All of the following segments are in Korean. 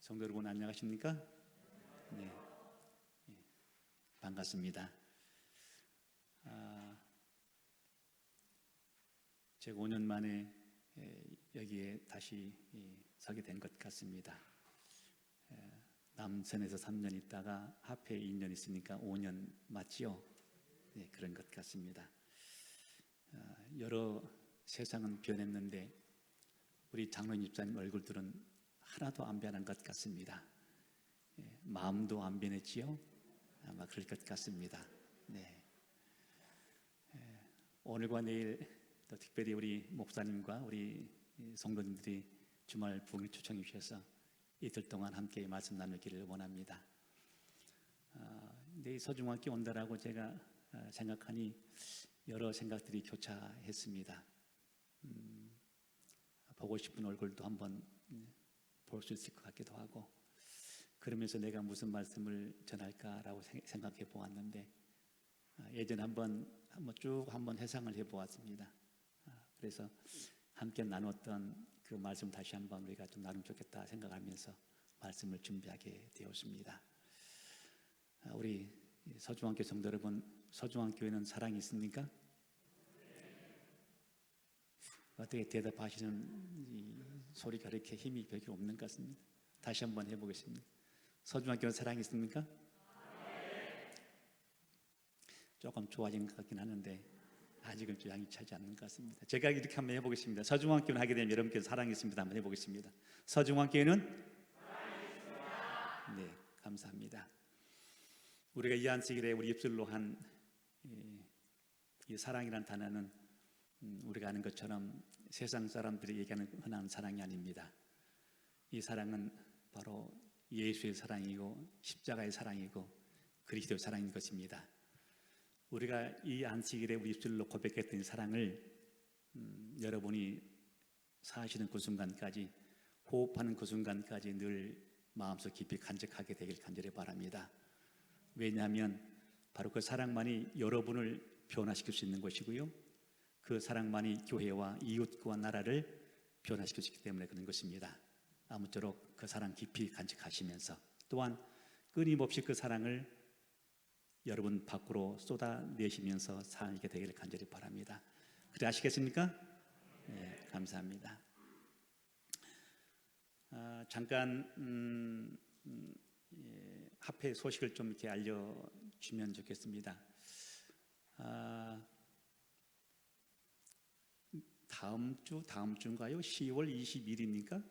성도 여러분 안녕하십니까? 네, 예, 반갑습니다. 제가 5년 만에 여기에 다시 서게 된 것 같습니다. 남선에서 3년 있다가 합해 2년 있으니까 5년 맞지요? 네, 그런 것 같습니다. 여러 세상은 변했는데 우리 장로님 집사님 얼굴들은 하나도 안 변한 것 같습니다. 마음도 안 변했지요? 아마 그럴 것 같습니다. 네. 오늘과 내일 또 특별히 우리 목사님과 우리 성도님들이 주말 부흥을 초청해 주셔서 이틀 동안 함께 말씀 나누기를 원합니다. 내일 서중학교 온다라고 제가 생각하니 여러 생각들이 교차했습니다. 보고 싶은 얼굴도 한번 볼 수 있을 것 같기도 하고, 그러면서 내가 무슨 말씀을 전할까라고 생각해 보았는데, 예전에 한번 쭉 회상을 해 보았습니다. 그래서 함께 나눴던 그 말씀 다시 한번 우리가 좀 나누면 좋겠다 생각하면서 말씀을 준비하게 되었습니다. 우리 서중학교 성도 여러분, 서중학교에는 사랑이 있습니까? 어떻게 대답하시는 이 소리가 이렇게 힘이 별로 없는 것 같습니다. 다시 한번 해보겠습니다. 서중학교는 사랑이 있습니까? 조금 좋아진 것 같긴 하는데 아직은 양이 차지 않는 것 같습니다. 제가 이렇게 한번 해보겠습니다. 서중학교는 하게 되면 여러분께서 사랑이 있습니다. 한번 해보겠습니다. 서중학교에는 사랑이 있습니다. 네, 감사합니다. 우리가 이 안식일에 우리 입술로 한 이 사랑이라는 단어는 우리가 아는 것처럼 세상 사람들이 얘기하는 흔한 사랑이 아닙니다. 이 사랑은 바로 예수의 사랑이고 십자가의 사랑이고 그리스도의 사랑인 것입니다. 우리가 이 안식일에 우리 입술로 고백했던 이 사랑을 여러분이 사시는 그 순간까지, 호흡하는 그 순간까지 늘 마음속 깊이 간직하게 되길 간절히 바랍니다. 왜냐하면 바로 그 사랑만이 여러분을 변화시킬 수 있는 것이고요, 그 사랑만이 교회와 이웃과 나라를 변화시킬 수 있기 때문에 그런 것입니다. 아무쪼록 그 사랑 깊이 간직하시면서 또한 끊임없이 그 사랑을 여러분 밖으로 쏟아내시면서 살게 되기를 간절히 바랍니다. 그래 아시겠습니까? 네, 감사합니다. 잠깐 합회 소식을 좀 이렇게 알려주면 좋겠습니다. 다음 주인가요? 10월 20일입니까?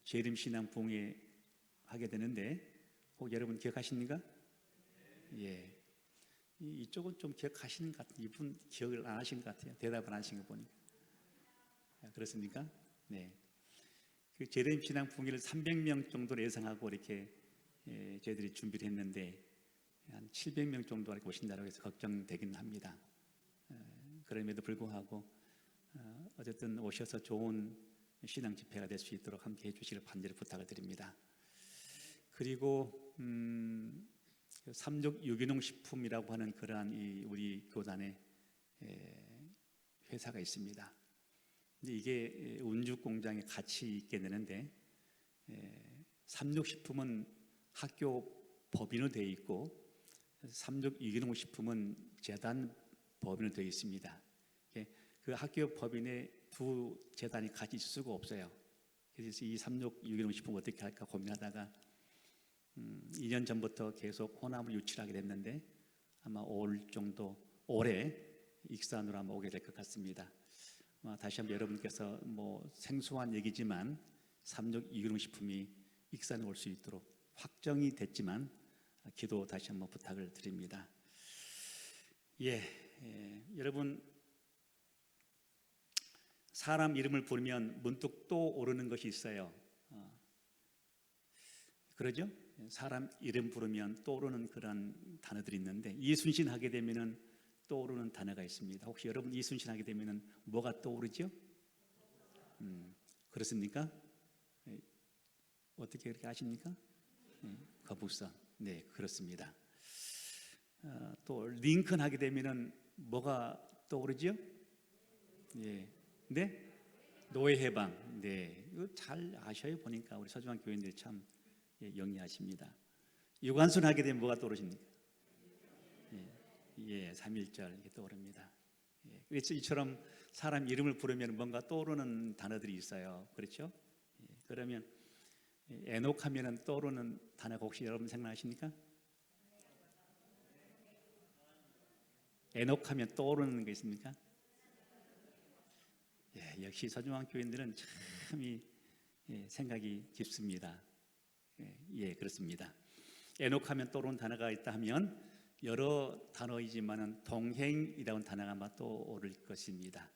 재림 신앙 부흥회 하게 되는데 혹 여러분 기억하십니까? 예, 이쪽은 좀 기억하시는 것 같아요. 이분 기억을 안 하신 것 같아요. 대답을 안 하신 거 보니까. 그렇습니까? 네. 그 재림 신앙 부흥회를 300명 정도로 예상하고 이렇게 저희들이 준비를 했는데 한 700명 정도 이렇게 오신다고 해서 걱정되긴 합니다. 그럼에도 불구하고 어쨌든 오셔서 좋은 신앙 집회가 될 수 있도록 함께 해주시길 간절히 부탁을 드립니다. 그리고 삼족 유기농 식품이라고 하는 그러한 우리 교단의 회사가 있습니다. 근데 이게 운죽 공장에 같이 있게 되는데 삼족 식품은 학교 법인으로 되어 있고 삼족 유기농 식품은 재단 법인으로 되어 있습니다. 그 학교 법인에 두 재단이 같이 있을 수가 없어요. 그래서 이 삼족 유기농 식품 어떻게 할까 고민하다가 2년 전부터 계속 호남을 유치하게 됐는데 아마 올해 익산으로 아마 오게 될 것 같습니다. 다시 한번 여러분께서 생소한 얘기지만 삼족 유기농 식품이 익산에 올 수 있도록 확정이 됐지만 기도 다시 한번 부탁을 드립니다. 여러분, 사람 이름을 부르면 문득 떠오르는 것이 있어요. 그러죠? 사람 이름 부르면 떠오르는 그런 단어들이 있는데 이순신 하게 되면은 떠오르는 단어가 있습니다. 혹시 여러분 이순신 하게 되면은 뭐가 떠오르죠? 그렇습니까? 어떻게 그렇게 아십니까? 거북선. 네, 그렇습니다. 또 링컨 하게 되면은 뭐가 떠오르죠? 네, 노예 해방. 네, 이거 잘 아셔요. 보니까 우리 서중한 교인들이 참 영리하십니다. 유관순 하게 되면 뭐가 떠오르십니까? 삼일절 이게 떠오릅니다. 그래서 이처럼 사람 이름을 부르면 뭔가 떠오르는 단어들이 있어요. 그렇죠? 그러면 에녹하면은 떠오르는 단어가 혹시 여러분 생각나십니까? 에녹하면 떠오르는 게 있습니까? 역시 서중한 교인들은 참 생각이 깊습니다. 그렇습니다. 에녹하면 떠오르는 단어가 있다 하면 여러 단어이지만은 동행이라는 단어가 아마 떠오를 것입니다.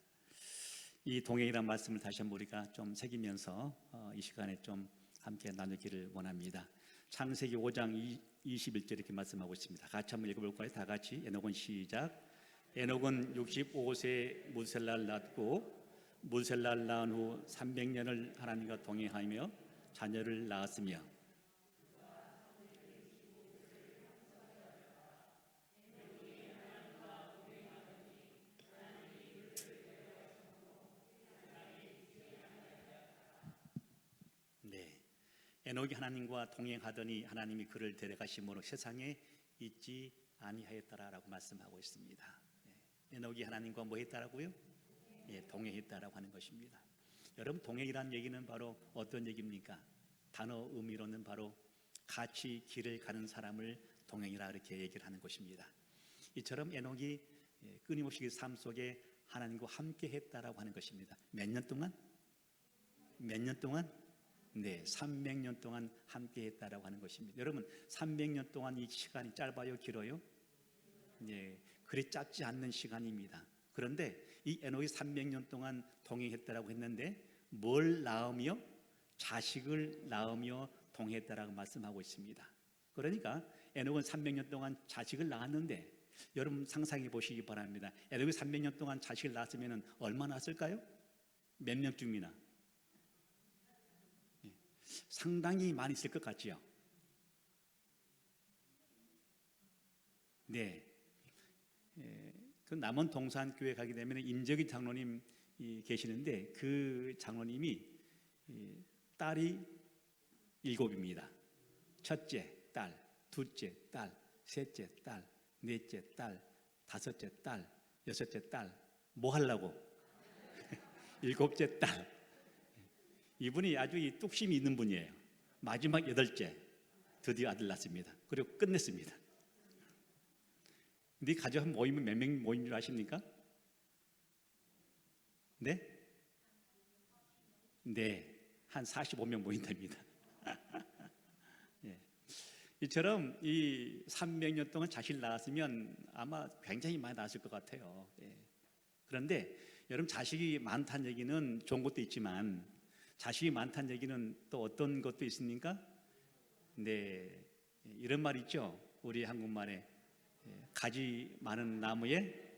이 동행이라는 말씀을 다시 한번 우리가 좀 새기면서 이 시간에 좀 함께 나누기를 원합니다. 창세기 5장 21절 이렇게 말씀하고 있습니다. 같이 한번 읽어볼까요? 다 같이. 에녹은 시작. 에녹은 65세 무셀라를 낳았고 무셀라를 낳은 후 300년을 하나님과 동행하며 자녀를 낳았으며 에녹이 하나님과 동행하더니 하나님이 그를 데려가심으로 세상에 있지 아니하였다라고 말씀하고 있습니다. 에녹이 하나님과 뭐 했다라고요? 동행했다라고 하는 것입니다. 여러분, 동행이라는 얘기는 바로 어떤 얘기입니까? 단어 의미로는 바로 같이 길을 가는 사람을 동행이라 이렇게 얘기를 하는 것입니다. 이처럼 에녹이 끊임없이 삶 속에 하나님과 함께 했다라고 하는 것입니다. 몇 년 동안? 300년 동안 함께 했다라고 하는 것입니다. 여러분, 300년 동안 이 시간이 짧아요, 길어요? 그리 짧지 않는 시간입니다. 그런데 이 에녹이 300년 동안 동행했다라고 했는데 뭘 낳으며 자식을 낳으며 동행했다라고 말씀하고 있습니다. 그러니까 에녹은 300년 동안 자식을 낳았는데 여러분 상상해 보시기 바랍니다. 에녹이 300년 동안 자식을 낳았으면 얼마나 낳았을까요? 몇 명쯤이나? 상당히 많이 있을 것 같지요. 그 남원 동산교회 가게 되면 임적인 장로님 계시는데 그 장로님이 딸이 7입니다. 첫째 딸, 둘째 딸, 셋째 딸, 넷째 딸, 다섯째 딸, 여섯째 딸. 뭐 하려고? 7째 딸. 이분이 아주 뚝심이 있는 분이에요. 마지막 8째 드디어 아들 낳습니다. 그리고 끝냈습니다. 근데 가족 한 모이면 몇 명 모인 줄 아십니까? 한 45명 모인답니다. 이처럼 이 300년 동안 자식을 낳았으면 아마 굉장히 많이 낳았을 것 같아요. 그런데 여러분, 자식이 많다는 얘기는 좋은 것도 있지만 자식이 많다는 얘기는 또 어떤 것도 있습니까? 이런 말 있죠. 우리 한국말에 가지 많은 나무에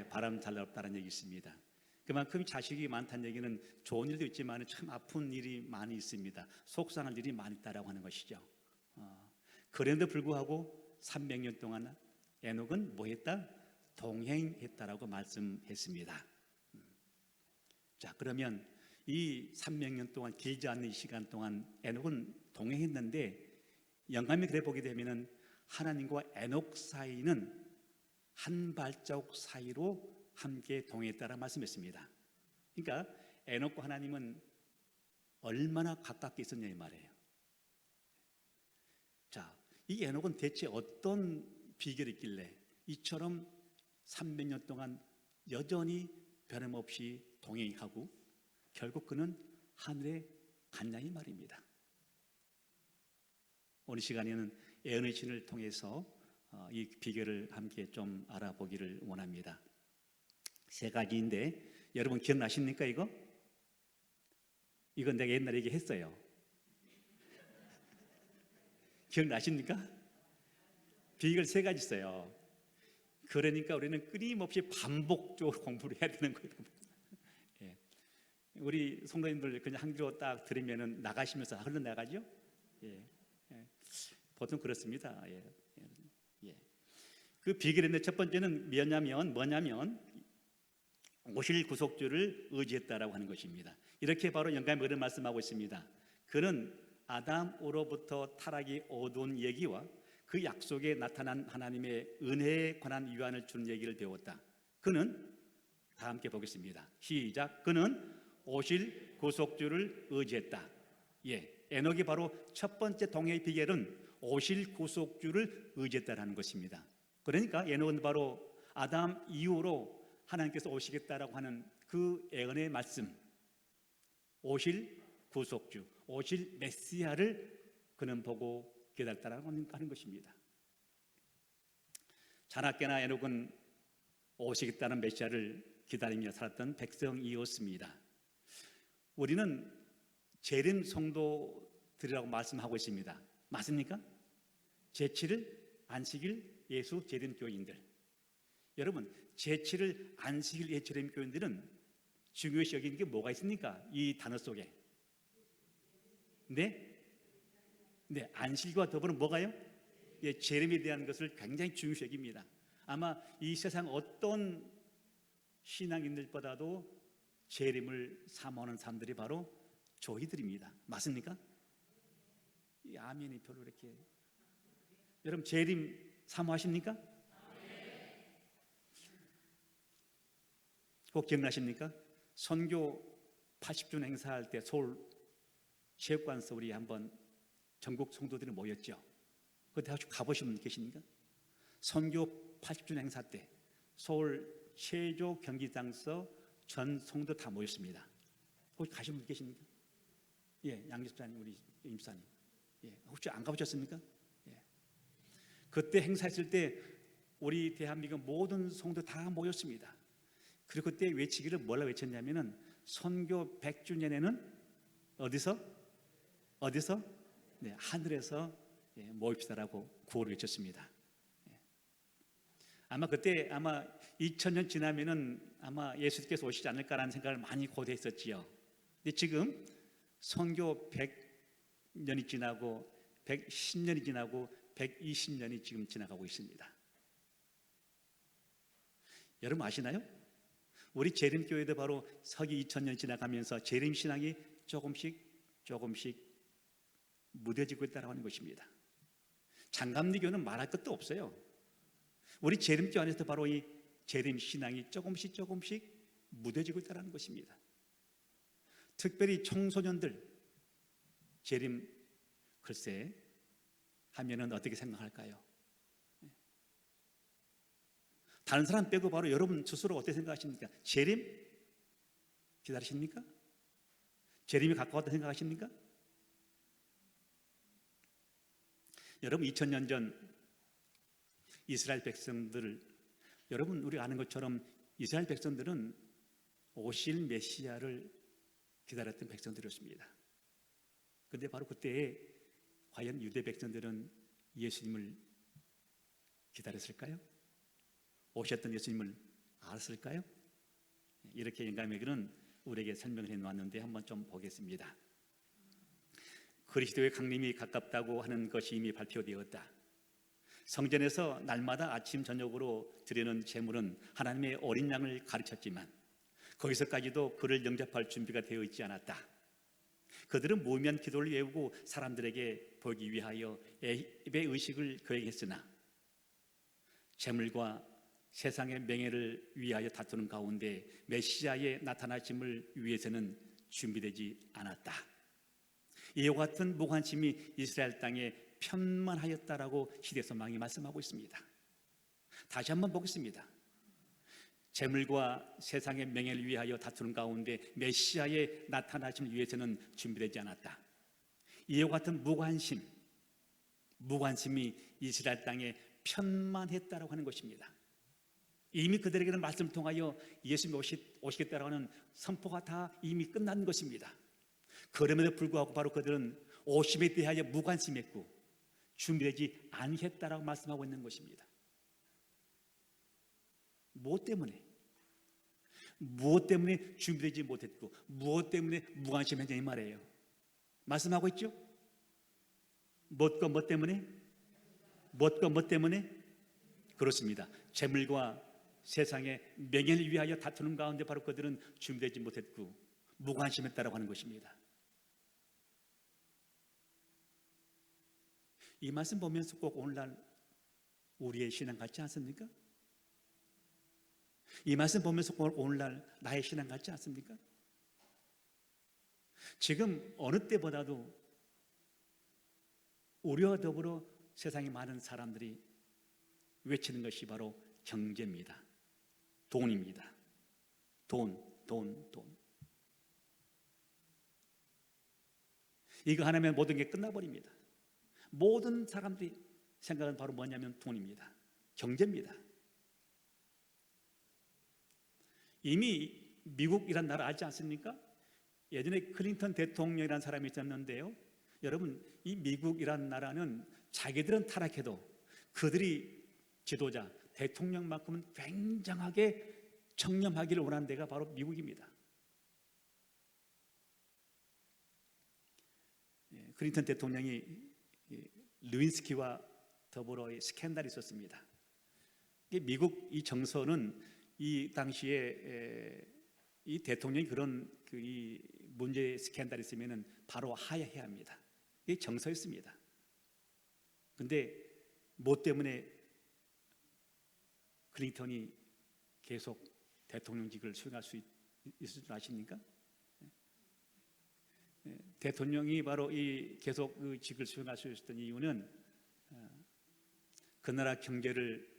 바람 잘 없다는 얘기 있습니다. 그만큼 자식이 많다는 얘기는 좋은 일도 있지만 참 아픈 일이 많이 있습니다. 속상할 일이 많이 있다라고 하는 것이죠. 그런데도 불구하고 300년 동안 에녹은 뭐 했다? 동행했다라고 말씀했습니다. 자, 그러면 이 300년 동안 길지 않는 이 시간 동안 에녹은 동행했는데 영감이 그래 보게 되면은 하나님과 에녹 사이는 한 발자국 사이로 함께 동행했다라고 말씀했습니다. 그러니까 에녹과 하나님은 얼마나 가깝게 있었냐 이 말이에요. 자, 이 에녹은 대체 어떤 비결이 있길래 이처럼 300년 동안 여전히 변함없이 동행하고 결국 그는 하늘에 갔냐 이 말입니다. 오늘 시간에는 예언의 신을 통해서 이 비결을 함께 좀 알아보기를 원합니다. 3가지인데 여러분 기억나십니까 이거? 이건 내가 옛날에 얘기했어요. 기억나십니까? 비결 3가지 있어요. 그러니까 우리는 끊임없이 반복적으로 공부를 해야 되는 거예요. 우리 성도님들 그냥 한 교 딱 들으면은 나가시면서 흘러나가죠? 보통 그렇습니다. 그 비결인데 첫 번째는 뭐냐면 오실 구속주를 의지했다라고 하는 것입니다. 이렇게 바로 영감이 그런 말씀하고 있습니다. 그는 아담으로부터 타락이 얻은 얘기와 그 약속에 나타난 하나님의 은혜에 관한 유안을 주는 얘기를 배웠다. 그는 다 함께 보겠습니다. 시작. 그는 오실 구속주를 의지했다. 에녹이 바로 첫 번째 동행의 비결은 오실 구속주를 의지했다라는 것입니다. 그러니까 에녹은 바로 아담 이후로 하나님께서 오시겠다라고 하는 그 예언의 말씀, 오실 구속주, 오실 메시아를 그는 보고 기다렸다라고 하는 것입니다. 자나깨나 에녹은 오시겠다는 메시아를 기다리며 살았던 백성이었습니다. 우리는 재림 성도들이라고 말씀하고 있습니다. 맞습니까? 제7일 안식일 예수 재림 교인들. 여러분, 제7일 안식일 예수 재림 교인들은 중요시 여기는 게 뭐가 있습니까? 이 단어 속에. 네, 안식일과 더불어 뭐가요? 재림에 대한 것을 굉장히 중요시 여깁니다. 아마 이 세상 어떤 신앙인들보다도 재림을 사모하는 사람들이 바로 저희들입니다. 맞습니까? 이 아멘이 별로 이렇게. 여러분, 재림 사모하십니까? 꼭 기억나십니까? 선교 80주년 행사할 때 서울 체육관에서 우리 한번 전국 성도들이 모였죠. 그때 혹시 가보신 분 계십니까? 선교 80주년 행사 때 서울 최조 경기장서 전 성도 다 모였습니다. 혹시 가신 분 계십니까? 양 집사님, 우리 임 집사님. 혹시 안 가보셨습니까? 그때 행사했을 때 우리 대한민국 모든 성도 다 모였습니다. 그리고 그때 외치기를 뭐라 외쳤냐면은 선교 100주년에는 어디서? 하늘에서 모입시다라고 구호를 외쳤습니다. 아마 그때 2000년 지나면은 아마 예수께서 오시지 않을까라는 생각을 많이 고대했었지요. 근데 지금 선교 100년이 지나고 110년이 지나고 120년이 지금 지나가고 있습니다. 여러분 아시나요? 우리 재림교회도 바로 서기 2000년 지나가면서 재림신앙이 조금씩 무뎌지고 있다고 하는 것입니다. 장감리교는 말할 것도 없어요. 우리 재림교 안에서 바로 이 재림신앙이 조금씩 무뎌지고 있다는 것입니다. 특별히 청소년들 재림 글쎄 하면은 어떻게 생각할까요? 다른 사람 빼고 바로 여러분 스스로 어떻게 생각하십니까? 재림 기다리십니까? 재림이 가까웠다 생각하십니까? 여러분 2000년 전 이스라엘 백성들, 여러분 우리가 아는 것처럼 이스라엘 백성들은 오실 메시아를 기다렸던 백성들이었습니다. 그런데 바로 그때에 과연 유대 백성들은 예수님을 기다렸을까요? 오셨던 예수님을 알았을까요? 이렇게 영감에게는 우리에게 설명을 해놓았는데 한번 좀 보겠습니다. 그리스도의 강림이 가깝다고 하는 것이 이미 발표되었다. 성전에서 날마다 아침 저녁으로 드리는 제물은 하나님의 어린 양을 가르쳤지만 거기서까지도 그를 영접할 준비가 되어 있지 않았다. 그들은 무의미한 기도를 외우고 사람들에게 보기 위하여 예배 의식을 그에게 했으나 재물과 세상의 명예를 위하여 다투는 가운데 메시아의 나타나심을 위해서는 준비되지 않았다. 이와 같은 무관심이 이스라엘 땅에 편만하였다라고 시대서망이 말씀하고 있습니다. 다시 한번 보겠습니다. 재물과 세상의 명예를 위하여 다투는 가운데 메시아의 나타나심을 위해서는 준비되지 않았다. 이와 같은 무관심이 이스라엘 땅에 편만했다라고 하는 것입니다. 이미 그들에게는 말씀을 통하여 예수님이 오시겠다라고 하는 선포가 다 이미 끝난 것입니다. 그럼에도 불구하고 바로 그들은 오심에 대하여 무관심했고 준비되지 않겠다라고 말씀하고 있는 것입니다. 무엇 때문에 준비되지 못했고 무엇 때문에 무관심했냐 이 말이에요. 말씀하고 있죠? 무엇과 무엇 때문에? 그렇습니다. 재물과 세상의 명예를 위하여 다투는 가운데 바로 그들은 준비되지 못했고 무관심했다라고 하는 것입니다. 이 말씀 보면서 꼭 오늘날 우리의 신앙 같지 않습니까? 이 말씀 보면서 꼭 오늘날 나의 신앙 같지 않습니까? 지금 어느 때보다도 우리와 더불어 세상에 많은 사람들이 외치는 것이 바로 경제입니다. 돈입니다. 돈. 이거 하나면 모든 게 끝나버립니다. 모든 사람들이 생각은 바로 뭐냐면 돈입니다. 경제입니다. 이미 미국이란 나라 알지 않습니까? 예전에 클린턴 대통령이라는 사람이 있었는데요, 여러분, 이 미국이란 나라는 자기들은 타락해도 그들이 지도자, 대통령만큼은 굉장하게 청렴하기를 원하는 데가 바로 미국입니다. 클린턴 대통령이 루인스키와 더불어 스캔들이 있었습니다. 미국 이 정서는 이 당시에 이 대통령이 그런 이 문제 스캔들이 있으면 바로 하야해야 합니다. 이게 정서였습니다. 근데 뭐 때문에 클린턴이 계속 대통령직을 수행할 수 있을 줄 아십니까? 대통령이 바로 이 계속 그 직을 수행할 수 있었던 이유는 그 나라 경제를,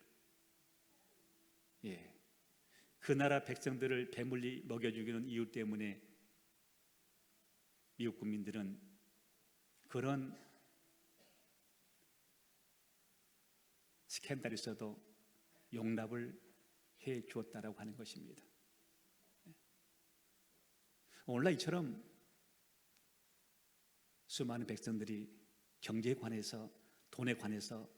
그 나라 백성들을 배물리 먹여주기는 이유 때문에 미국 국민들은 그런 스캔들이 있어도 용납을 해 주었다라고 하는 것입니다. 오늘날 이처럼 수많은 백성들이 경제에 관해서, 돈에 관해서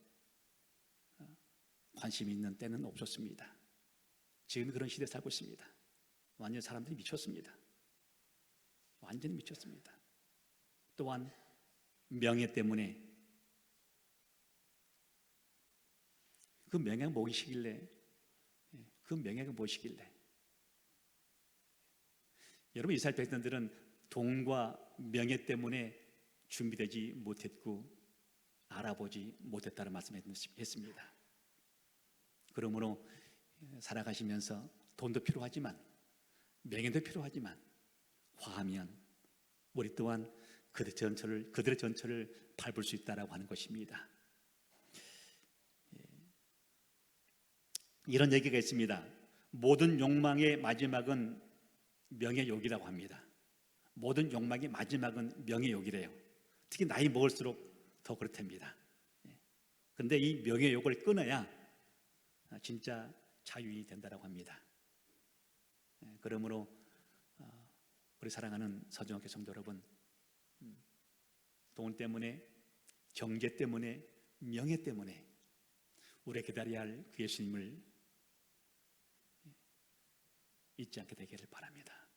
관심이 있는 때는 없었습니다. 지금 그런 시대에 살고 있습니다. 완전히 사람들이 미쳤습니다. 완전히 미쳤습니다. 또한 명예 때문에, 그 명예가 무엇이길래, 그 명예가 무엇이길래, 여러분, 이스라엘 백성들은 돈과 명예 때문에 준비되지 못했고 알아보지 못했다는 말씀했습니다. 그러므로 살아가시면서 돈도 필요하지만 명예도 필요하지만 화하면 우리 또한 그들의 전철을 밟을 수 있다라고 하는 것입니다. 이런 얘기가 있습니다. 모든 욕망의 마지막은 명예욕이라고 합니다. 모든 욕망의 마지막은 명예욕이래요. 특히 나이 먹을수록 더 그렇답니다. 그런데 이 명예욕을 끊어야 진짜 자유인이 된다고 합니다. 그러므로 우리 사랑하는 서정학교 성도 여러분, 돈 때문에, 경제 때문에, 명예 때문에 우리가 기다려야 할 그 예수님을 잊지 않게 되기를 바랍니다.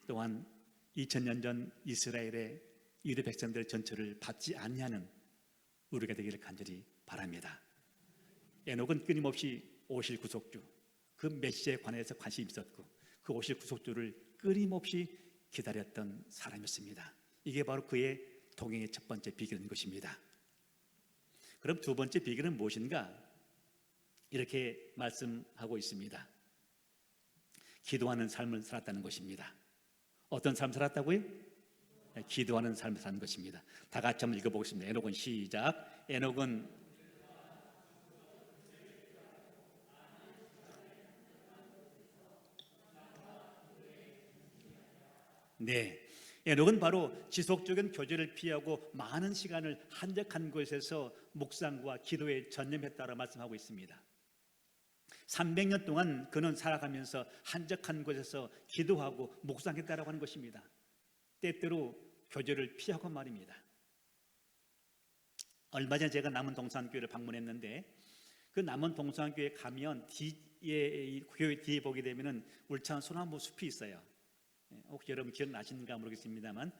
또한 2000년 전 이스라엘의 유대 백성들의 전철을 받지 않냐는 우리가 되기를 간절히 바랍니다. 에녹은 끊임없이 오실 구속주, 그 메시아에 관해서 관심이 있었고 그 오실 구속주를 끊임없이 기다렸던 사람이었습니다. 이게 바로 그의 동행의 첫 번째 비결인 것입니다. 그럼 두 번째 비결은 무엇인가? 이렇게 말씀하고 있습니다. 기도하는 삶을 살았다는 것입니다. 어떤 삶을 살았다고요? 기도하는 삶을 사는 것입니다. 다 같이 한번 읽어보겠습니다. 에녹은 시작. 에녹은 에녹은 바로 지속적인 교제를 피하고 많은 시간을 한적한 곳에서 묵상과 기도에 전념했다고 말씀하고 있습니다. 300년 동안 그는 살아가면서 한적한 곳에서 기도하고 묵상했다라고 하는 것입니다. 때때로 교제를 피하고 말입니다. 얼마 전에 제가 남원 동산교회를 방문했는데 그 남원 동산교회 가면 교회 뒤에 보게 되면은 울창한 소나무 숲이 있어요. 혹시 여러분 기억나시는가 모르겠습니다만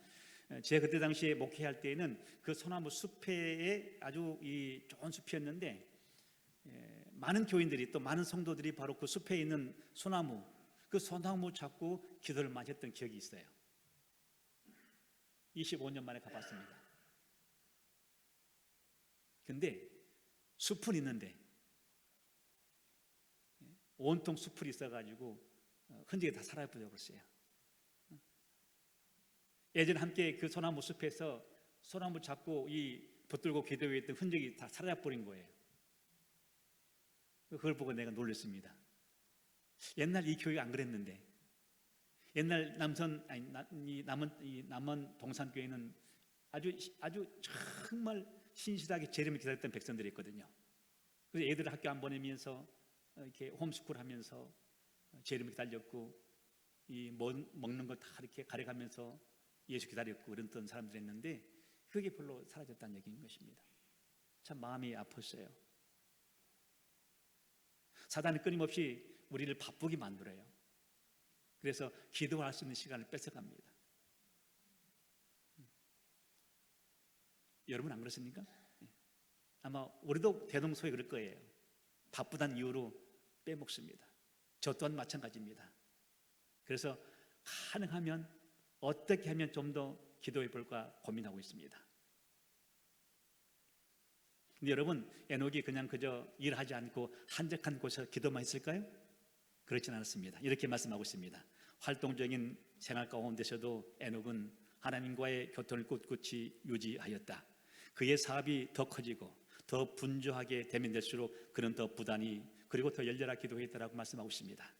제가 그때 당시에 목회할 때에는 그 소나무 숲에 아주 좋은 숲이었는데 많은 교인들이 또 많은 성도들이 바로 그 숲에 있는 소나무, 그 소나무 잡고 기도를 많이 했던 기억이 있어요. 25년 만에 가봤습니다. 근데 숲은 있는데 온통 숲을 있어가지고 흔적이 다 사라져버렸어요. 예전에 함께 그 소나무 숲에서 소나무 잡고 이 붙들고 기도했던 흔적이 다 사라져버린 거예요. 그걸 보고 내가 놀랐습니다. 옛날 이 교회가 안 그랬는데, 옛날 남원 동산교회는 아주 정말 신실하게 재림을 기다렸던 백성들이 있거든요. 그래서 애들을 학교 안 보내면서 이렇게 홈스쿨 하면서 재림을 기다렸고, 이 먹는 거 다 이렇게 가려가면서 예수 기다렸고 그랬던 사람들이 있는데, 그게 별로 사라졌다는 얘기인 것입니다. 참 마음이 아팠어요. 사단은 끊임없이 우리를 바쁘게 만들어요. 그래서 기도할 수 있는 시간을 뺏어갑니다. 여러분 안 그렇습니까? 아마 우리도 대동소이 그럴 거예요. 바쁘다는 이유로 빼먹습니다. 저 또한 마찬가지입니다. 그래서 가능하면 어떻게 하면 좀 더 기도해 볼까 고민하고 있습니다. 근데 여러분, 에녹이 그냥 그저 일하지 않고 한적한 곳에서 기도만 했을까요? 그렇진 않았습니다. 이렇게 말씀하고 있습니다. 활동적인 생활 가운데서도 에녹은 하나님과의 교통을 꿋꿋이 유지하였다. 그의 사업이 더 커지고 더 분주하게 되면 될수록 그는 더 부단히 그리고 더 열렬하게 기도했다라고 말씀하고 있습니다.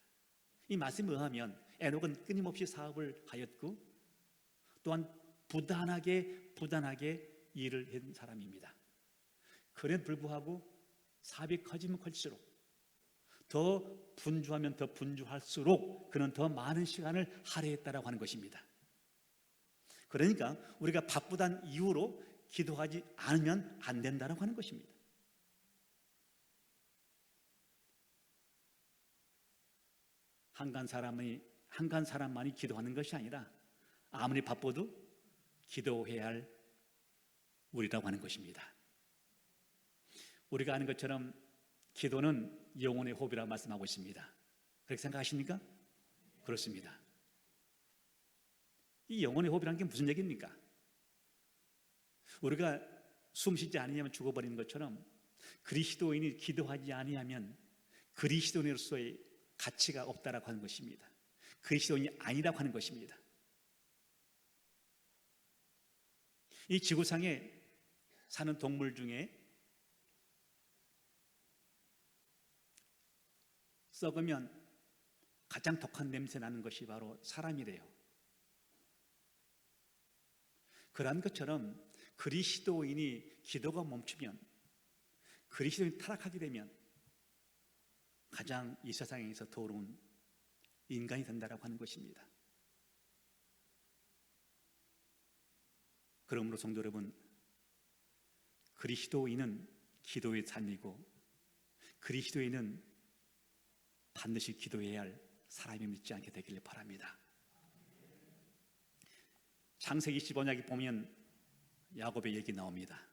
이 말씀에 의하면 에녹은 끊임없이 사업을 하였고 또한 부단하게 일을 한 사람입니다. 그럼에도 불구하고 사업이 커지면 클수록 더 분주하면 더 분주할수록 그는 더 많은 시간을 할애했다라고 하는 것입니다. 그러니까 우리가 바쁘다는 이유로 기도하지 않으면 안 된다라고 하는 것입니다. 한간 사람만이 기도하는 것이 아니라 아무리 바빠도 기도해야 할 우리라고 하는 것입니다. 우리가 아는 것처럼 기도는 영혼의 호흡이라고 말씀하고 있습니다. 그렇게 생각하십니까? 그렇습니다. 이 영혼의 호흡이라는 게 무슨 얘기입니까? 우리가 숨 쉬지 않으면 죽어버리는 것처럼 그리스도인이 기도하지 아니하면 그리스도인으로서의 가치가 없다라고 하는 것입니다. 그리스도인이 아니라고 하는 것입니다. 이 지구상에 사는 동물 중에 썩으면 가장 독한 냄새 나는 것이 바로 사람이래요. 그러한 것처럼 그리스도인이 기도가 멈추면, 그리스도인이 타락하게 되면 가장 이 세상에서 더러운 인간이 된다라고 하는 것입니다. 그러므로 성도 여러분, 그리스도인은 기도의 삶이고 그리스도인은 반드시 기도해야 할 사람이 믿지 않게 되기를 바랍니다. 창세기 15장에 보면 야곱의 얘기 나옵니다.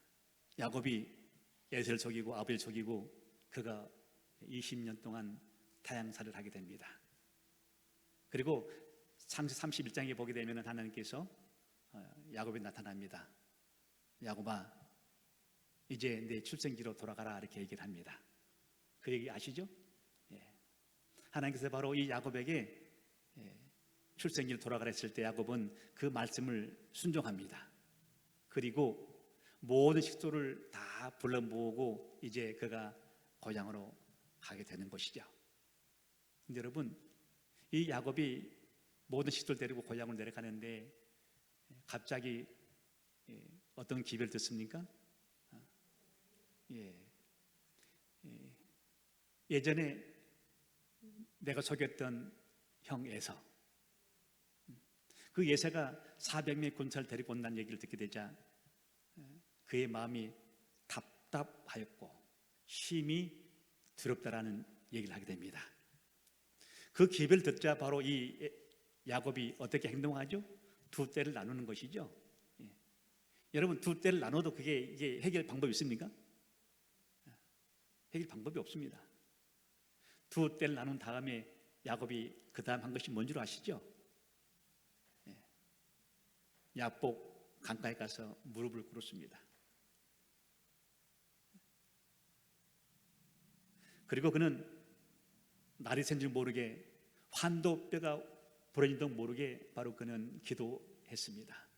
야곱이 에서를 속이고 아벨을 속이고 그가 20년 동안 타향살을 하게 됩니다. 그리고 창세 31장에 보게 되면 하나님께서 야곱이 나타납니다. 야곱아, 이제 내 출생지로 돌아가라 이렇게 얘기를 합니다. 그 얘기 아시죠? 하나님께서 바로 이 야곱에게 출생지로 돌아가라 했을 때 야곱은 그 말씀을 순종합니다. 그리고 모든 식소를 다 불러 모으고 이제 그가 고향으로 가게 되는 것이죠. 근데 여러분, 이 야곱이 모든 식소를 데리고 고향으로 내려가는데 갑자기 어떤 기별을 듣습니까? 예전에 내가 속였던 형 에서, 그 예세가 400명의 군사를 데리고 온다는 얘기를 듣게 되자 그의 마음이 답답하였고 심히 두렵다라는 얘기를 하게 됩니다. 그 기별을 듣자 바로 이 야곱이 어떻게 행동하죠? 두 떼를 나누는 것이죠. 여러분, 두 떼를 나눠도 이게 해결 방법이 있습니까? 해결 방법이 없습니다. 두 떼를 나눈 다음에 야곱이 그 다음 한 것이 뭔 줄 아시죠? 야복 강가에 가서 무릎을 꿇었습니다. 그리고 그는 날이 샌 줄 모르게 환도 뼈가 부러진 줄 모르게 바로 그는 기도했습니다.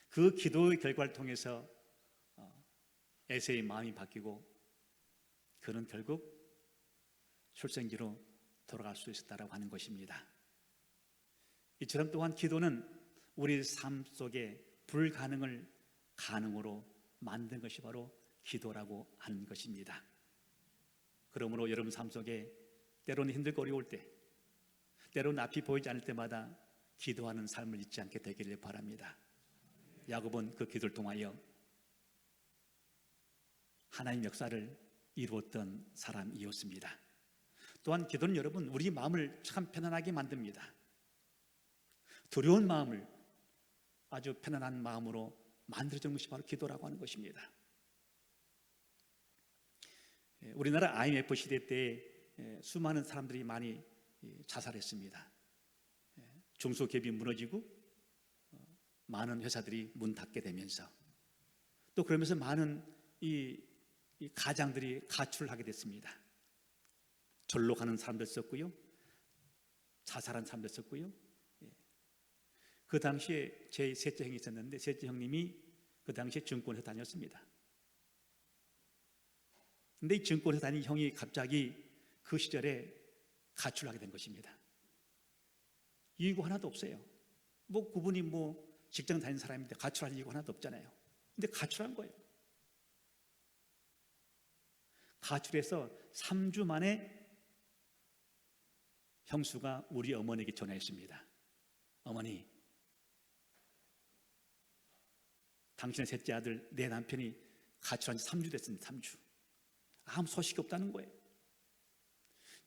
그 기도의 결과를 통해서 에세의 마음이 바뀌고 그는 결국 출생지로 돌아갈 수 있었다라고 하는 것입니다. 이처럼 또한 기도는 우리 삶 속에 불가능을 가능으로 만든 것이 바로 기도라고 하는 것입니다. 그러므로 여러분 삶 속에 때로는 힘들고 어려울 때, 때로는 앞이 보이지 않을 때마다 기도하는 삶을 잊지 않게 되기를 바랍니다. 야곱은 그 기도를 통하여 하나님 역사를 이루었던 사람이었습니다. 또한 기도는 여러분 우리 마음을 참 편안하게 만듭니다. 두려운 마음을 아주 편안한 마음으로 만들어주는 것이 바로 기도라고 하는 것입니다. 우리나라 IMF 시대 때 수많은 사람들이 많이 자살했습니다. 중소기업이 무너지고 많은 회사들이 문 닫게 되면서 또 그러면서 많은 이 가장들이 가출을 하게 됐습니다. 절로 가는 사람도 있었고요, 자살한 사람도 있었고요. 그 당시에 제 셋째 형이 있었는데 셋째 형님이 그 당시에 증권회사 다녔습니다. 근데 이 증권회사 다닌 형이 갑자기 그 시절에 가출하게 된 것입니다. 이유가 하나도 없어요. 뭐 그분이 직장 다니는 사람인데 가출할 이유가 하나도 없잖아요. 근데 가출한 거예요. 가출해서 3주 만에 형수가 우리 어머니에게 전화했습니다. 어머니, 당신의 셋째 아들 내 남편이 가출한 지 3주 됐습니다. 3주. 아무 소식이 없다는 거예요.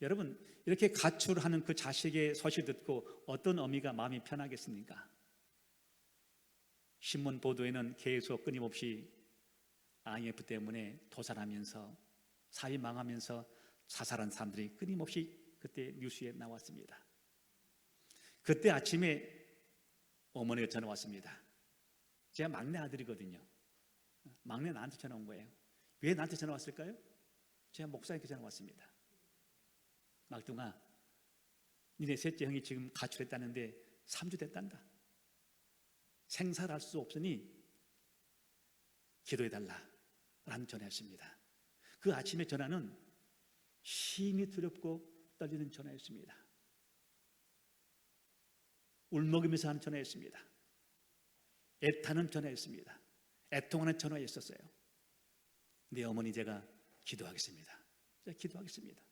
여러분, 이렇게 가출하는 그 자식의 소식을 듣고 어떤 어미가 마음이 편하겠습니까? 신문 보도에는 계속 끊임없이 IMF 때문에 도산하면서 사회 망하면서 자살한 사람들이 끊임없이 그때 뉴스에 나왔습니다. 그때 아침에 어머니가 전화 왔습니다. 제가 막내 아들이거든요. 막내 나한테 전화 온 거예요. 왜 나한테 전화 왔을까요? 제가 목사님께 전화 왔습니다. 막둥아, 니네 셋째 형이 지금 가출했다는데 3주 됐단다. 생사를 할 수 없으니 기도해달라 라는 전화였습니다. 그 아침에 전화는 심히 두렵고 떨리는 전화였습니다. 울먹이면서 하는 전화였습니다. 애타는 전화였습니다. 애통하는 전화였었어요. 네 어머니 제가 기도하겠습니다. 제가 기도하겠습니다.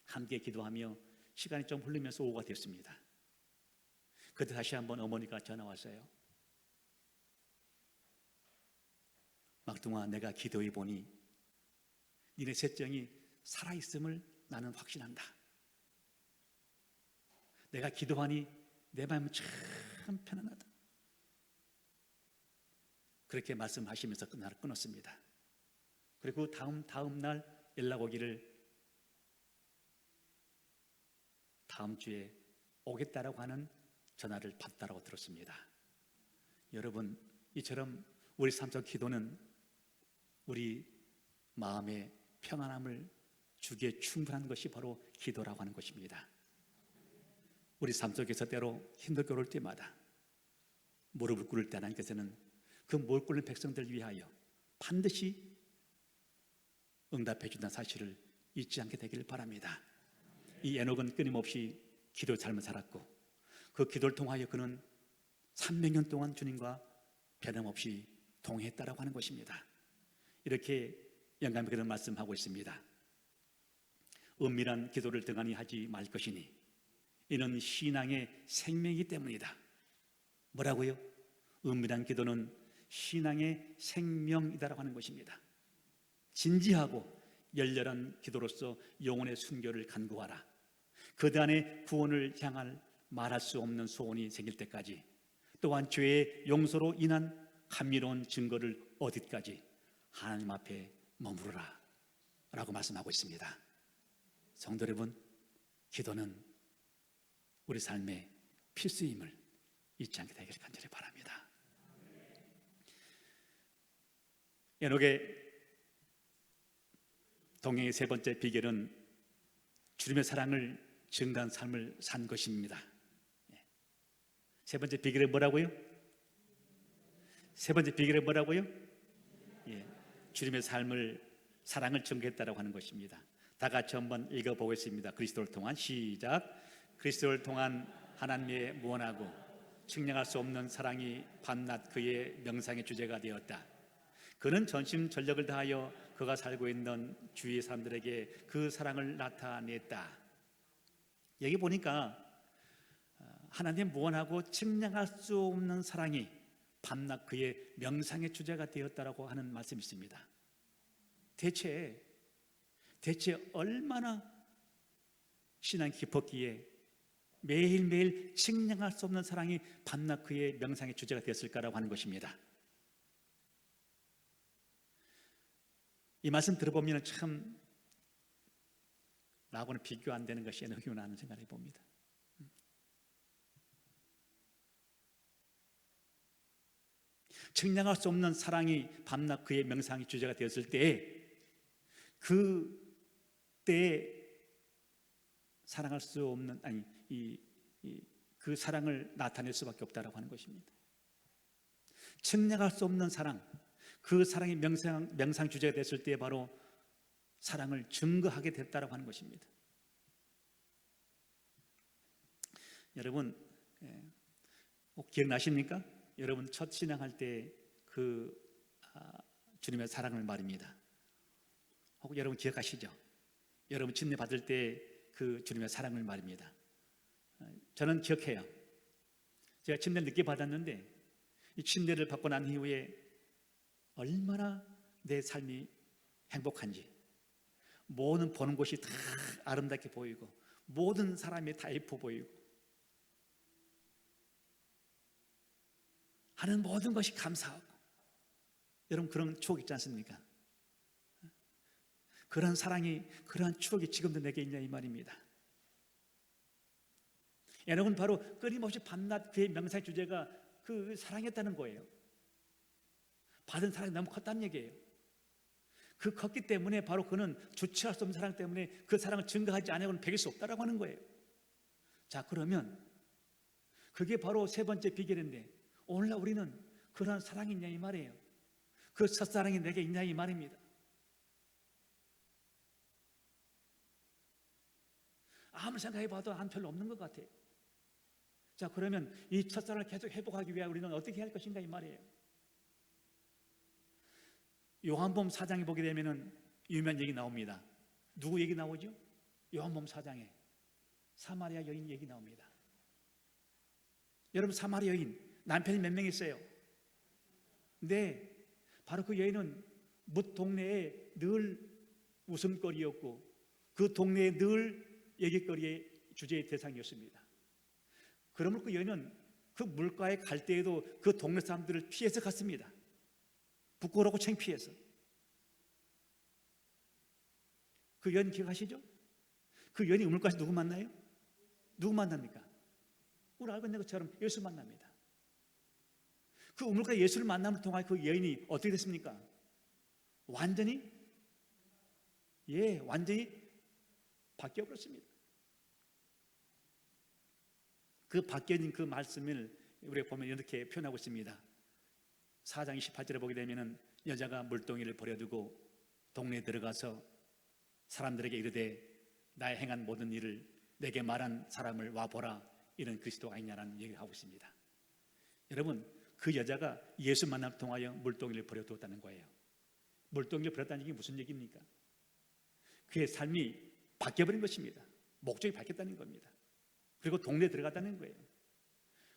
함께 기도하며 시간이 좀 흘리면서 오후가 됐습니다. 그때 다시 한번 어머니가 전화 왔어요. 막둥아, 내가 기도해 보니 니네 셋째 형이 살아있음을 나는 확신한다. 내가 기도하니 내 마음은 참 편안하다. 그렇게 말씀하시면서 전화를 끊었습니다. 그리고 다음 날 연락 오기를 다음 주에 오겠다라고 하는 전화를 받았다고 들었습니다. 여러분, 이처럼 우리 삶 속 기도는 우리 마음의 평안함을 주기에 충분한 것이 바로 기도라고 하는 것입니다. 우리 삶 속에서 때로 힘들게 어려울 때마다 무릎을 꿇을 때 하나님께서는 그 무릎 꿇는 백성들을 위하여 반드시 응답해 준다는 사실을 잊지 않게 되기를 바랍니다. 이 에녹은 끊임없이 기도의 삶을 살았고 그 기도를 통하여 그는 300년 동안 주님과 변함없이 동행했다라고 하는 것입니다. 이렇게 영감 있게 말씀하고 있습니다. 은밀한 기도를 등한히 하지 말 것이니 이는 신앙의 생명이기 때문이다. 뭐라고요? 은밀한 기도는 신앙의 생명이다라고 하는 것입니다. 진지하고 열렬한 기도로서 영혼의 순교를 간구하라. 그들 안에 구원을 향할 말할 수 없는 소원이 생길 때까지, 또한 죄의 용서로 인한 감미로운 증거를 얻기까지 하나님 앞에 머무르라 말씀하고 있습니다. 성도 여러분, 기도는 우리 삶의 필수임을 잊지 않게 되기를 간절히 바랍니다. 에녹의 동행의 세 번째 비결은 주님의 사랑을 증거한 삶을 산 것입니다. 세 번째 비결은 뭐라고요? 세 번째 비결은 뭐라고요? 주님의 사랑을 증거했다라고 하는 것입니다. 다 같이 한번 읽어보겠습니다. 그리스도를 통한 시작. 그리스도를 통한 하나님의 무한하고 측량할 수 없는 사랑이 밤낮 그의 명상의 주제가 되었다. 그는 전심 전력을 다하여 그가 살고 있는 주위의 사람들에게 그 사랑을 나타냈다. 여기 보니까 하나님 무한하고 측량할 수 없는 사랑이 밤낮 그의 명상의 주제가 되었다라고 하는 말씀이 있습니다. 대체 얼마나 신앙이 깊었기에 매일매일 측량할 수 없는 사랑이 밤낮 그의 명상의 주제가 되었을까라고 하는 것입니다. 이 말씀 들어보면 참 나하고는 비교 안 되는 것이 에녹이구나 하는 생각을 해봅니다. 측량할 수 없는 사랑이 밤낮 그의 명상의 주제가 되었을 때에 그때에 사랑할 수 없는 그 사랑을 나타낼 수밖에 없다라고 하는 것입니다. 측량할 수 없는 사랑, 그 사랑이 명상 주제가 됐을 때 바로 사랑을 증거하게 됐다라고 하는 것입니다. 여러분 꼭 기억나십니까? 여러분 첫 신앙할 때 주님의 사랑을 말입니다. 혹 여러분 기억하시죠? 여러분 침례 받을 때 그 주님의 사랑을 말입니다. 저는 기억해요. 제가 침례를 늦게 받았는데 이 침례를 받고 난 이후에 얼마나 내 삶이 행복한지, 모든 보는 곳이 다 아름답게 보이고 모든 사람이 다 예뻐 보이고 하는 모든 것이 감사하고, 여러분 그런 추억 있지 않습니까? 그런 사랑이, 그러한 추억이 지금도 내게 있냐 이 말입니다. 에녹은 바로 끊임없이 밤낮 그의 명상의 주제가 그 사랑이었다는 거예요. 받은 사랑이 너무 컸다는 얘기예요. 그 컸기 때문에 바로 그는 주체할 수 없는 사랑 때문에 그 사랑을 증거하지 않으고는 배길 수 없다라고 하는 거예요. 자, 그러면 그게 바로 세 번째 비결인데, 오늘날 우리는 그런 사랑이 있냐 이 말이에요. 그 첫사랑이 내게 있냐 이 말입니다. 아무리 생각해봐도 한 별로 없는 것 같아요. 자, 그러면 이 첫사랑을 계속 회복하기 위해 우리는 어떻게 해야 할 것인가 이 말이에요. 요한복음 4장에 보게 되면은 유명한 얘기 나옵니다. 누구 얘기 나오죠? 요한복음 4장에 사마리아 여인 얘기 나옵니다. 여러분, 사마리아 여인 남편이 몇 명 있어요? 네, 바로 그 여인은 뭇 동네에 늘 웃음거리였고 그 동네에 늘 얘기거리의 주제의 대상이었습니다. 그러므로 그 여인은 그 물가에 갈 때에도 그 동네 사람들을 피해서 갔습니다. 부끄럽고 창피해서. 그 여인 기억하시죠? 그 여인이 우물가에서 누구 만나요? 누구 만납니까? 우리 알고 있는 것처럼 예수 만납니다. 그 우물가에 예수를 만남을 통해 그 여인이 어떻게 됐습니까? 완전히 바뀌어버렸습니다. 그 바뀌어진 그 말씀을 우리가 보면 이렇게 표현하고 있습니다. 4장 28절에 보게 되면 여자가 물동이를 버려두고 동네에 들어가서 사람들에게 이르되 나의 행한 모든 일을 내게 말한 사람을 와보라, 이런 그리스도가 있냐라는 얘기를 하고 있습니다. 여러분, 그 여자가 예수 만남을 통하여 물동이를 버려두었다는 거예요. 물동이를 버렸다는 얘기 무슨 얘기입니까? 그의 삶이 바뀌어버린 것입니다. 목적이 바뀌었다는 겁니다. 그리고 동네에 들어갔다는 거예요.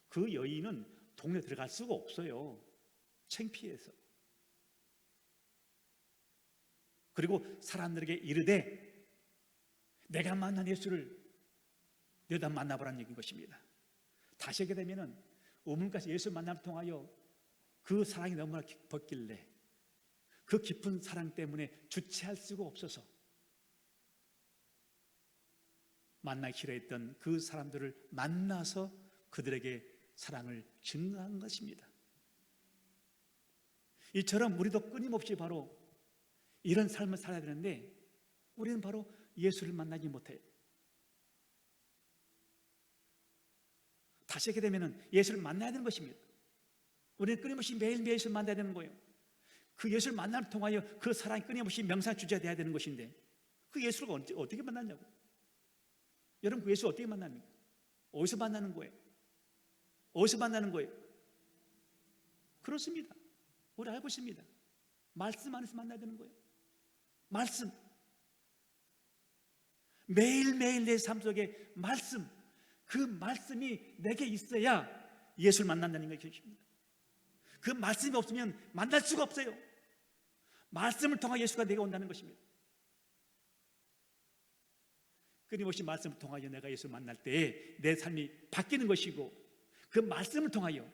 그 여인은 동네에 들어갈 수가 없어요. 창피해서. 그리고 사람들에게 이르되 내가 만난 예수를 너도 만나보라는 얘기인 것입니다. 다시 하게 되면은 우물가에서 예수 만남을 통하여 그 사랑이 너무나 깊었길래 그 깊은 사랑 때문에 주체할 수가 없어서 만나기 싫어했던 그 사람들을 만나서 그들에게 사랑을 증거한 것입니다. 이처럼 우리도 끊임없이 바로 이런 삶을 살아야 되는데 우리는 바로 예수를 만나지 못해요. 다시 하게 되면 예수를 만나야 되는 것입니다. 우리는 끊임없이 매일매일 예수를 만나야 되는 거예요. 그 예수를 만남을 통하여 그 사랑이 끊임없이 명상주제가 되어야 되는 것인데 그 예수를 어떻게 만났냐고. 여러분 그 예수 어떻게 만납니까? 어디서 만나는 거예요? 어디서 만나는 거예요? 그렇습니다. 우리 알고 있습니다. 말씀 안에서 만나야 되는 거예요. 말씀. 매일매일 내 삶 속에 말씀, 그 말씀이 내게 있어야 예수를 만난다는 것입니다. 그 말씀이 없으면 만날 수가 없어요. 말씀을 통해 예수가 내게 온다는 것입니다. 끊임없이 말씀을 통하여 내가 예수를 만날 때에 내 삶이 바뀌는 것이고 그 말씀을 통하여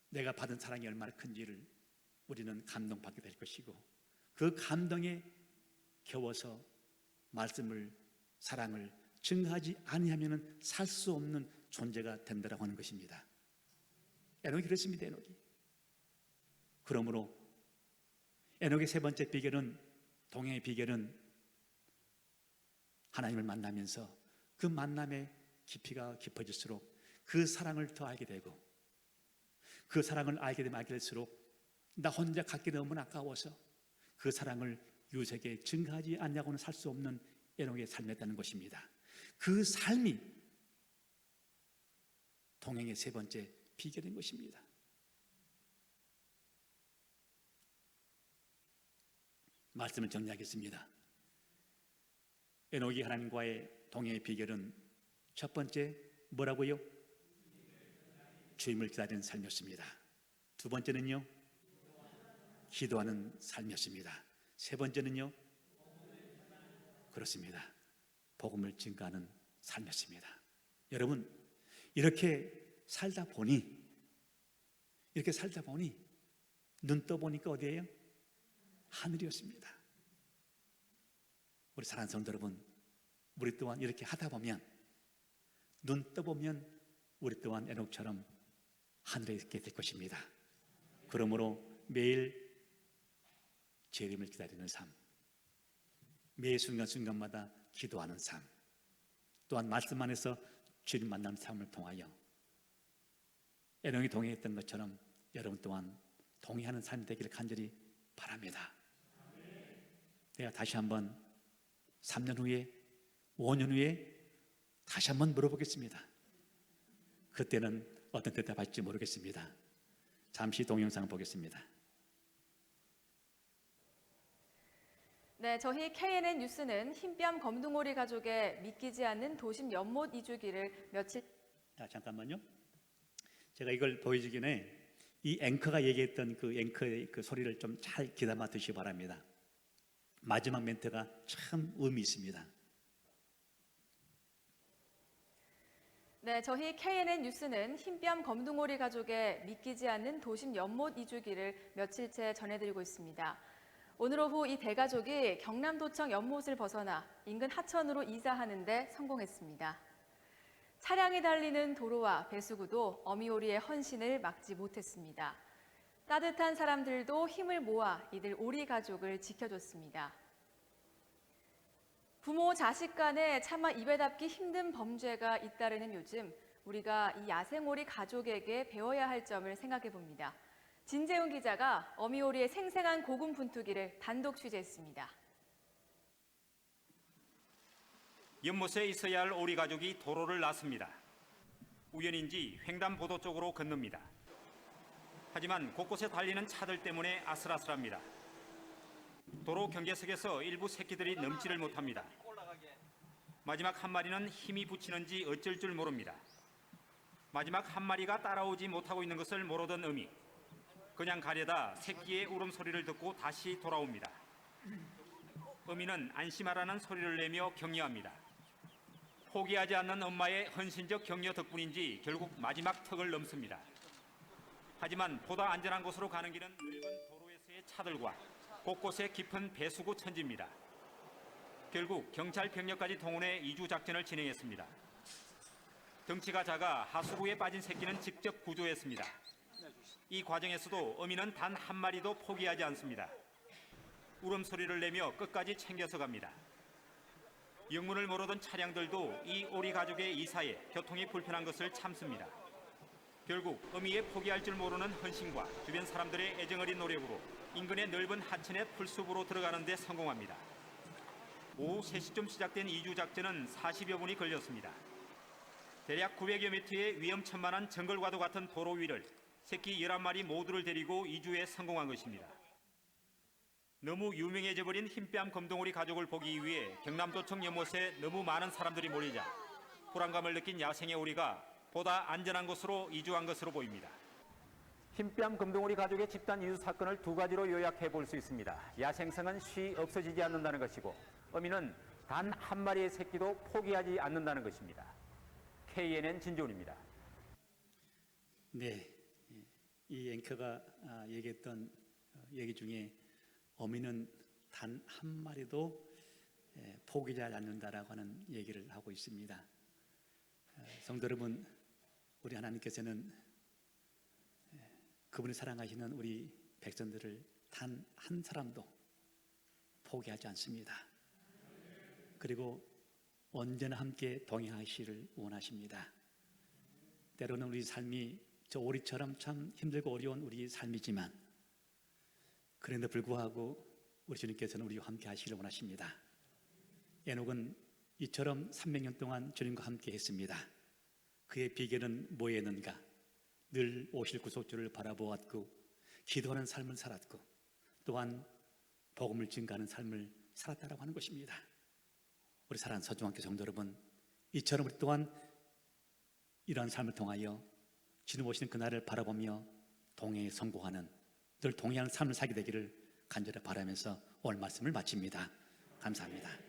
내가 받은 사랑이 얼마나 큰지를 우리는 감동받게 될 것이고 그 감동에 겨워서 말씀을 사랑을 증거하지 아니하면 살 수 없는 존재가 된다고 하는 것입니다. 에녹이 그렇습니다. 에녹이. 그러므로 에녹의 세 번째 비결은 동행의 비결은 하나님을 만나면서 그 만남의 깊이가 깊어질수록 그 사랑을 더 알게 되고 그 사랑을 알게 되면 알게 될수록 나 혼자 갖기 너무 아까워서 그 사랑을 이웃에게 증거하지 않냐고는 살 수 없는 에녹의 삶이었다는 것입니다. 그 삶이 동행의 세 번째 비결인 것입니다. 말씀을 정리하겠습니다. 에녹이 하나님과의 동행의 비결은 첫 번째 뭐라고요? 주임을 기다리는 삶이었습니다. 두 번째는요? 기도하는 삶이었습니다. 세 번째는요? 그렇습니다. 복음을 증거하는 삶이었습니다. 여러분, 이렇게 살다 보니 눈 떠보니까 어디예요? 하늘이었습니다. 우리 사랑하는 성도 여러분, 우리 또한 이렇게 하다 보면 눈 떠보면 우리 또한 에녹처럼 하늘에 있게 될 것입니다. 그러므로 매일 재림을 기다리는 삶, 매 순간순간마다 기도하는 삶, 또한 말씀 안에서 주님 만나는 삶을 통하여 에녹이 동행했던 것처럼 여러분 또한 동행하는 삶이 되기를 간절히 바랍니다. 내가 다시 한번 3년 후에 5년 후에 다시 한번 물어보겠습니다. 그때는 어떤 대답할지 모르겠습니다. 잠시 동영상 보겠습니다. 네, 저희 KNN 뉴스는 흰뺨 검둥오리 가족의 믿기지 않는 도심 연못 이주기를 며칠 잠깐만요. 제가 이걸 보여주기 전에 이 앵커가 얘기했던 그 앵커의 그 소리를 좀 잘 귀담아 두시기 바랍니다. 마지막 멘트가 참 의미 있습니다. 네, 저희 KNN 뉴스는 흰뺨 검둥오리 가족의 믿기지 않는 도심 연못 이주기를 며칠째 전해드리고 있습니다. 오늘 오후 이 대가족이 경남도청 연못을 벗어나 인근 하천으로 이사하는 데 성공했습니다. 차량이 달리는 도로와 배수구도 어미오리의 헌신을 막지 못했습니다. 따뜻한 사람들도 힘을 모아 이들 오리 가족을 지켜줬습니다. 부모 자식 간에 차마 입에 담기 힘든 범죄가 잇따르는 요즘 우리가 이 야생오리 가족에게 배워야 할 점을 생각해 봅니다. 진재훈 기자가 어미오리의 생생한 고군분투기를 단독 취재했습니다. 연못에 있어야 할 오리 가족이 도로를 났습니다. 우연인지 횡단보도 쪽으로 건넙니다. 하지만 곳곳에 달리는 차들 때문에 아슬아슬합니다. 도로 경계석에서 일부 새끼들이 넘지를 못합니다. 마지막 한 마리는 힘이 붙이는지 어쩔 줄 모릅니다. 마지막 한 마리가 따라오지 못하고 있는 것을 모르던 어미. 그냥 가려다 새끼의 울음소리를 듣고 다시 돌아옵니다. 어미는 안심하라는 소리를 내며 격려합니다. 포기하지 않는 엄마의 헌신적 격려 덕분인지 결국 마지막 턱을 넘습니다. 하지만 보다 안전한 곳으로 가는 길은 넓은 도로에서의 차들과 곳곳에 깊은 배수구 천지입니다. 결국 경찰 병력까지 동원해 이주 작전을 진행했습니다. 덩치가 작아 하수구에 빠진 새끼는 직접 구조했습니다. 이 과정에서도 어미는 단 한 마리도 포기하지 않습니다. 울음소리를 내며 끝까지 챙겨서 갑니다. 영문을 모르던 차량들도 이 오리 가족의 이사에 교통이 불편한 것을 참습니다. 결국 어미의 포기할 줄 모르는 헌신과 주변 사람들의 애정어린 노력으로 인근의 넓은 하천의 풀숲으로 들어가는 데 성공합니다. 오후 3시쯤 시작된 이주 작전은 40여 분이 걸렸습니다. 대략 900여 미터의 위험천만한 정글과도 같은 도로 위를 새끼 11마리 모두를 데리고 이주에 성공한 것입니다. 너무 유명해져버린 흰뺨 검둥오리 가족을 보기 위해 경남도청 연못에 너무 많은 사람들이 몰리자 불안감을 느낀 야생의 오리가 보다 안전한 곳으로 이주한 것으로 보입니다. 흰뺨 검둥오리 가족의 집단 이주 사건을 두 가지로 요약해 볼 수 있습니다. 야생성은 쉬 없어지지 않는다는 것이고 어미는 단 한 마리의 새끼도 포기하지 않는다는 것입니다. KNN 진지훈입니다. 네, 이 앵커가 얘기했던 얘기 중에 어미는 단 한 마리도 포기하지 않는다라고 하는 얘기를 하고 있습니다. 성도 여러분, 우리 하나님께서는 그분이 사랑하시는 우리 백성들을 단 한 사람도 포기하지 않습니다. 그리고 언제나 함께 동행하시기를 원하십니다. 때로는 우리 삶이 저 오리처럼 참 힘들고 어려운 우리 삶이지만 그런데 불구하고 우리 주님께서는 우리와 함께 하시기를 원하십니다. 에녹은 이처럼 300년 동안 주님과 함께 했습니다. 그의 비결은 뭐였는가? 늘 오실 구속주를 바라보았고 기도하는 삶을 살았고 또한 복음을 증가하는 삶을 살았다라고 하는 것입니다. 우리 사랑하는 서중학교 성도 여러분, 이처럼 우리 또한 이러한 삶을 통하여 주님 오시는 그날을 바라보며 동행에 성공하는 늘 동행하는 삶을 살게 되기를 간절히 바라면서 오늘 말씀을 마칩니다. 감사합니다.